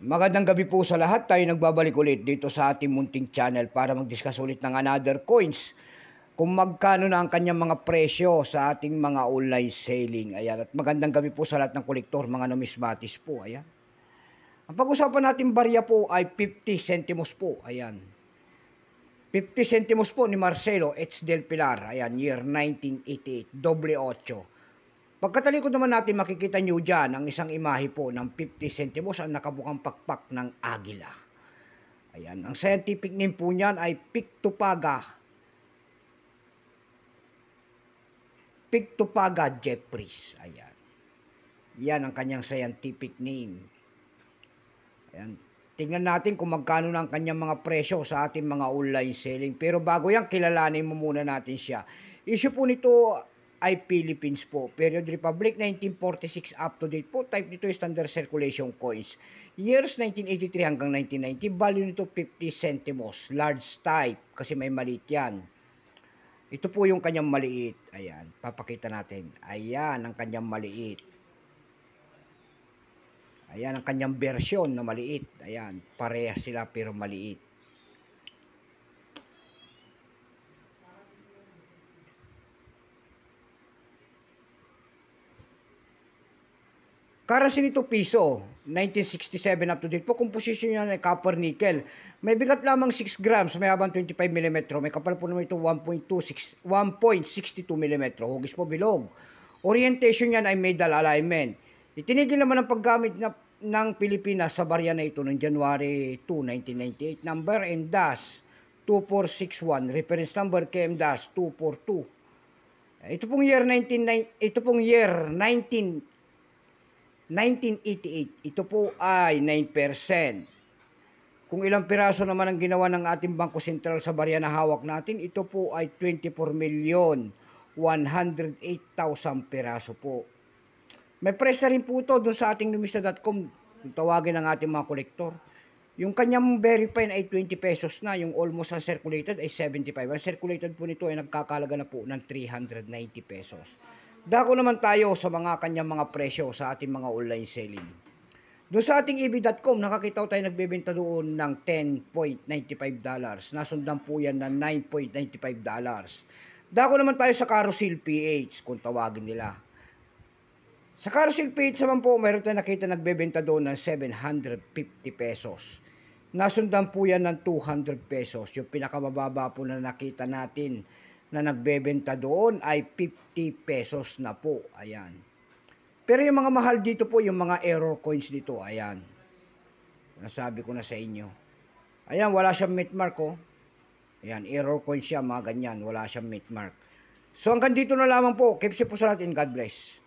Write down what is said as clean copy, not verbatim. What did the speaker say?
Magandang gabi po sa lahat. Tayo nagbabalik ulit dito sa ating munting channel para mag-discuss ulit ng another coins. Kung magkano na ang kanyang mga presyo sa ating mga online selling. Ayan. At magandang gabi po sa lahat ng kolektor, mga numismatis po. Ayan. Ang pag-usapan natin barya po ay 50 centimos po. Ayan. 50 centimos po ni Marcelo H. Del Pilar. Ayan, year 1988, doble 8. Pagkatalikod naman natin, makikita nyo dyan ang isang imahe po ng 50 centimos ang nakabukang pakpak ng agila. Ayan, ang scientific name po niyan ay Pictopaga jeffreys. Ayan. Yan ang kanyang scientific name. Ayan. Tingnan natin kung magkano na ang kanyang mga presyo sa ating mga online selling. Pero bago yan, kilalanin mo muna natin siya. Issue po nito ay Philippines po. Period Republic 1946 up to date po. Type nito standard circulation coins. Years 1983 hanggang 1990. Value nito 50 centimos. Large type kasi may maliit yan. Ito po yung kanyang maliit. Ayan. Papakita natin. Ayan ang kanyang maliit. Ayan ang kanyang version na maliit. Ayan. Parehas sila pero maliit. Currency nito piso, 1967 up to date po. Composition niya ay copper nickel. May bigat lamang 6 grams, may habang 25 mm. May kapal po naman ito 1.62 mm. Hugis po bilog. Orientation niyan ay medal alignment. Itinigil naman ang paggamit ng Pilipinas sa barya na ito noong January 2, 1998. Number and dash 2461. Reference number KM-242. Ito pong year 1988, ito po ay 9%. Kung ilang piraso naman ang ginawa ng ating Bangko Sentral sa barya na hawak natin, ito po ay 24,108,000 piraso po. May price na rin po ito doon sa ating numista.com, kung tawagin ng ating mga kolektor. Yung kanyang verify ay 20 pesos na, yung almost uncirculated ay 75. Ang circulated po nito ay nagkakalaga na po ng 390 pesos. Dako naman tayo sa mga kanyang mga presyo sa ating mga online selling. Doon sa ating eb.com, nakakita tayo nagbebenta doon ng $10.95. Nasundan po yan ng $9.95. Dako naman tayo sa Carousel PH, kung tawagin nila. Sa Carousel PH naman po, mayroon tayo nakita nagbebenta doon ng 750 pesos. Nasundan po yan ng 200 pesos. Yung pinakamababa po na nakita natin na nagbebenta doon ay 50 pesos na po. Ayan. Pero yung mga mahal dito po, yung mga error coins dito, ayan. Nasabi ko na sa inyo. Ayan, wala siyang mint mark, oh. Ayan, error coins siya, mga ganyan. Wala siyang mint mark. So hanggang dito na lamang po. Keep safe po sa lahat and God bless.